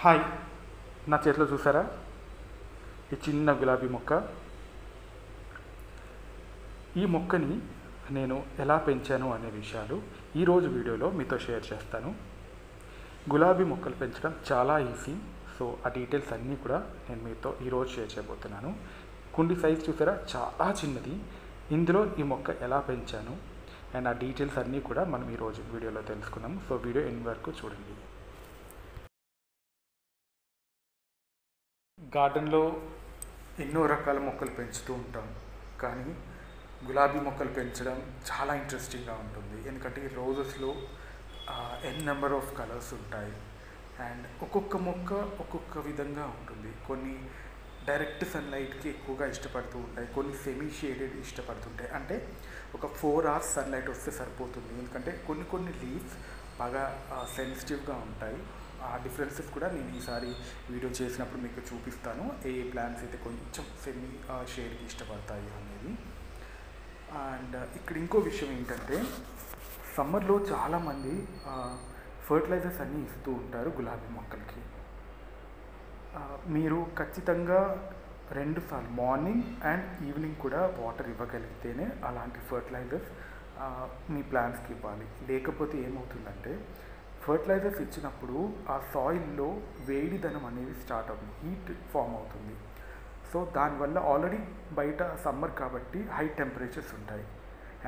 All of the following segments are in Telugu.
హాయ్, నా చేతిలో చూసారా ఈ చిన్న గులాబీ మొక్క. ఈ మొక్కని నేను ఎలా పెంచాను అనే విషయాలు ఈరోజు వీడియోలో మీతో షేర్ చేస్తాను. గులాబీ మొక్కలు పెంచడం చాలా ఈజీ. సో ఆ డీటెయిల్స్ అన్నీ కూడా నేను మీతో ఈరోజు షేర్ చేయబోతున్నాను. కుండి సైజ్ చూసారా, చాలా చిన్నది. ఇందులో ఈ మొక్క ఎలా పెంచాను అండ్ ఆ డీటెయిల్స్ అన్నీ కూడా మనం ఈరోజు వీడియోలో తెలుసుకున్నాము. సో వీడియో ఎండ్ వరకు చూడండి. గార్డెన్లో ఎన్నో రకాల మొక్కలు పెంచుతూ ఉంటాం, కానీ గులాబీ మొక్కలు పెంచడం చాలా ఇంట్రెస్టింగ్గా ఉంటుంది. ఎందుకంటే ఈ రోజెస్లో ఎన్ నెంబర్ ఆఫ్ కలర్స్ ఉంటాయి అండ్ ఒక్కొక్క మొక్క ఒక్కొక్క విధంగా ఉంటుంది. కొన్ని డైరెక్ట్ సన్లైట్కి ఎక్కువగా ఇష్టపడుతూ ఉంటాయి, కొన్ని సెమీ షేడెడ్ ఇష్టపడుతుంటాయి. అంటే ఒక 4 hours సన్లైట్ వస్తే సరిపోతుంది. ఎందుకంటే కొన్ని లీవ్స్ బాగా సెన్సిటివ్గా ఉంటాయి. ఆ డిఫరెన్సెస్ కూడా నేను ఈసారి వీడియో చేసినప్పుడు మీకు చూపిస్తాను, ఏ ప్లాంట్స్ అయితే కొంచెం సెమీ షేడ్కి ఇష్టపడతాయి అనేది. అండ్ ఇక్కడ ఇంకో విషయం ఏంటంటే, సమ్మర్లో చాలామంది ఫర్టిలైజర్స్ అన్నీ ఇస్తూ ఉంటారు గులాబీ మొక్కలకి. మీరు ఖచ్చితంగా 2 సార్లు మార్నింగ్ అండ్ ఈవినింగ్ కూడా వాటర్ ఇవ్వగలిగితేనే అలాంటి ఫర్టిలైజర్స్ మీ ప్లాంట్స్కి ఇవ్వాలి. లేకపోతే ఏమవుతుందంటే, ఫర్టిలైజర్స్ ఇచ్చినప్పుడు ఆ సాయిల్లో వేడిదనం అనేది స్టార్ట్ అవుతుంది, హీట్ ఫామ్ అవుతుంది. సో దానివల్ల ఆల్రెడీ బయట సమ్మర్ కాబట్టి హై టెంపరేచర్స్ ఉంటాయి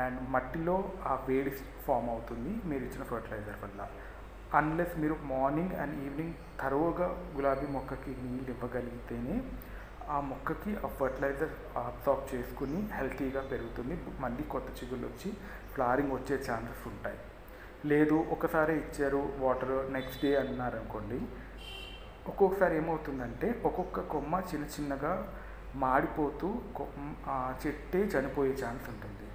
అండ్ మట్టిలో ఆ వేడి ఫామ్ అవుతుంది మీరు ఇచ్చిన ఫర్టిలైజర్ వల్ల. అన్లెస్ మీరు మార్నింగ్ అండ్ ఈవినింగ్ తరువుగా గులాబీ మొక్కకి నీళ్ళు ఇవ్వగలిగితేనే ఆ మొక్కకి ఆ ఫర్టిలైజర్ అబ్సార్బ్ చేసుకుని హెల్తీగా పెరుగుతుంది. మళ్ళీ కొత్త చిగుళ్ళు వచ్చి ఫ్లవరింగ్ వచ్చే ఛాన్సెస్ ఉంటాయి. లేదు ఒకసారి ఇచ్చారు వాటర్, నెక్స్ట్ డే అన్నారనుకోండి, ఒక్కొక్కసారి ఏమవుతుందంటే ఒక్కొక్క కొమ్మ చిన్నగా మాడిపోతూ చెట్టే చనిపోయే ఛాన్స్ ఉంటుంది.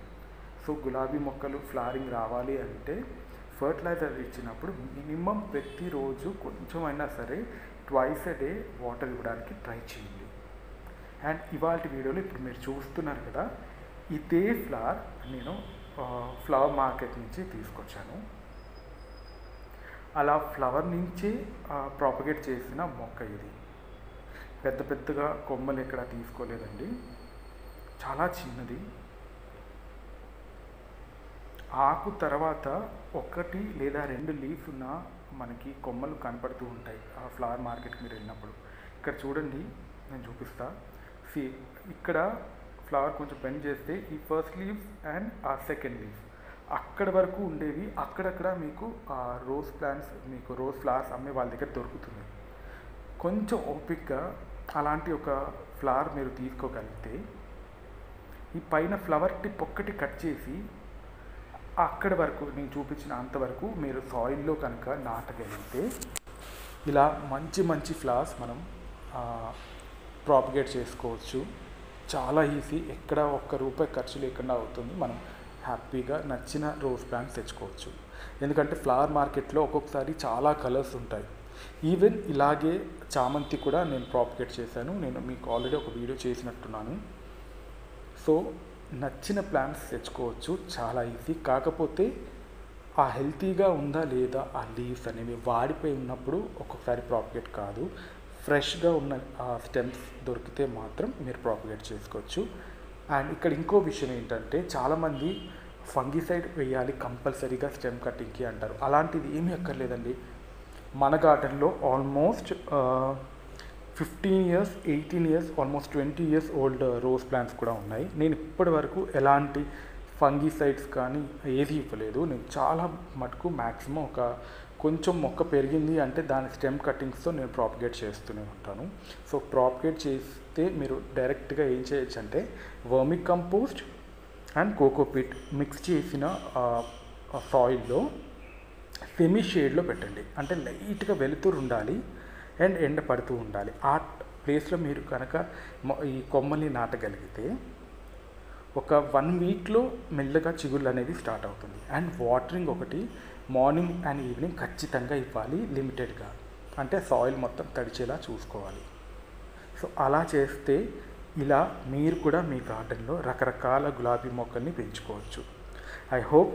సో గులాబీ మొక్కలు ఫ్లవరింగ్ రావాలి అంటే ఫర్టిలైజర్ ఇచ్చినప్పుడు మినిమం ప్రతిరోజు కొంచెమైనా సరే ట్వైస్ ఎ డే వాటర్ ఇవ్వడానికి ట్రై చేయండి. అండ్ ఇవాళ వీడియోలో ఇప్పుడు మీరు చూస్తున్నారు కదా, ఇదే ఫ్లవర్ నేను ఫ్లవర్ మార్కెట్ నుంచి తీసుకొచ్చాను. అలా ఫ్లవర్ నుంచి ప్రాపగేట్ చేసిన మొక్క ఇది. పెద్దగా కొమ్మలు ఎక్కడ తీసుకోలేదండి, చాలా చిన్నది. ఆకు తర్వాత 1 లేదా 2 లీవ్స్ ఉన్న మనకి కొమ్మలు కనపడుతూ ఉంటాయి ఆ ఫ్లవర్ మార్కెట్కి మీరు వెళ్ళినప్పుడు. ఇక్కడ చూడండి, నేను చూపిస్తా. ఇక్కడ ఫ్లవర్ కొంచెం బెండ్ చేస్తే ఈ ఫస్ట్ లీవ్స్ అండ్ ఆ సెకండ్ లీవ్స్ అక్కడ వరకు ఉండేవి. అక్కడక్కడ మీకు రోజ్ ప్లాంట్స్, మీకు రోజ్ ఫ్లవర్స్ అమ్మే వాళ్ళ దగ్గర దొరుకుతుంది. కొంచెం ఓపిక్గా అలాంటి ఒక ఫ్లవర్ మీరు తీసుకోగలిగితే ఈ పైన ఫ్లవర్ టిప్ ఒక్కటి కట్ చేసి అక్కడ వరకు నేను చూపించిన అంతవరకు మీరు సాయిల్లో కనుక నాటగలిగితే ఇలా మంచి ఫ్లవర్స్ మనం ప్రాపగేట్ చేసుకోవచ్చు. చాలా ఈజీ, ఎక్కడ ₹1 ఖర్చు లేకుండా అవుతుంది. మనం హ్యాపీగా నచ్చిన రోజ్ ప్లాంట్స్ తెచ్చుకోవచ్చు. ఎందుకంటే ఫ్లవర్ మార్కెట్లో ఒక్కొక్కసారి చాలా కలర్స్ ఉంటాయి. ఈవెన్ ఇలాగే చామంతి కూడా నేను ప్రాపగేట్ చేశాను, నేను మీకు ఆల్రెడీ ఒక వీడియో చేసినట్టున్నాను. సో నచ్చిన ప్లాంట్స్ తెచ్చుకోవచ్చు, చాలా ఈజీ. కాకపోతే ఆ హెల్తీగా ఉందా లేదా, ఆ లీవ్స్ అనేవి వాడిపోయి ఉన్నప్పుడు ఒక్కొక్కసారి ప్రాపగేట్ కాదు. ఫ్రెష్గా ఉన్న స్టెమ్స్ దొరికితే మాత్రం మీరు ప్రాపగేట్ చేసుకోవచ్చు. అండ్ ఇక్కడ ఇంకో విషయం ఏంటంటే, చాలామంది ఫంగిసైడ్ వేయాలి కంపల్సరీగా స్టెమ్ కటింగ్కి అంటారు. అలాంటిది ఏమీ అక్కర్లేదండి. మన గార్డెన్లో almost 15 years, 18 years, almost 20 years old rose plants కూడా ఉన్నాయి. నేను ఇప్పటి వరకు ఎలాంటి ఫంగిసైడ్స్ కానీ ఏది ఇవ్వలేదు. నేను చాలా మటుకు మ్యాక్సిమం ఒక కొంచెం మొక్క పెరిగింది అంటే దాని స్టెమ్ కటింగ్స్తో నేను ప్రాపగేట్ చేస్తూనే ఉంటాను. సో ప్రాపగేట్ చేస్తే మీరు డైరెక్ట్గా ఏం చేయొచ్చు అంటే, వర్మి కంపోస్ట్ అండ్ కోకోపీట్ మిక్స్ చేసిన సాయిల్లో సెమీ షేడ్లో పెట్టండి. అంటే లైట్గా వెలుతురు ఉండాలి అండ్ ఎండ పడుతూ ఉండాలి. ఆ ప్లేస్లో మీరు కనుక ఈ కొమ్మల్ని నాటగలిగితే ఒక 1 weekలో మెల్లగా చిగుళ్ళు అనేది స్టార్ట్ అవుతుంది. అండ్ వాటరింగ్ ఒకటి మార్నింగ్ అండ్ ఈవినింగ్ ఖచ్చితంగా ఇవ్వాలి, లిమిటెడ్గా. అంటే సాయిల్ మొత్తం తడిచేలా చూసుకోవాలి. సో అలా చేస్తే ఇలా మీరు కూడా మీ గార్డెన్లో రకరకాల గులాబీ మొక్కల్ని పెంచుకోవచ్చు. ఐ హోప్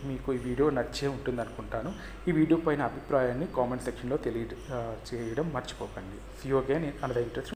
మీకు ఈ వీడియో నచ్చే ఉంటుంది అనుకుంటాను. ఈ వీడియో పైన అభిప్రాయాన్ని కామెంట్ సెక్షన్లో చేయడం మర్చిపోకండి. See you again in another interest.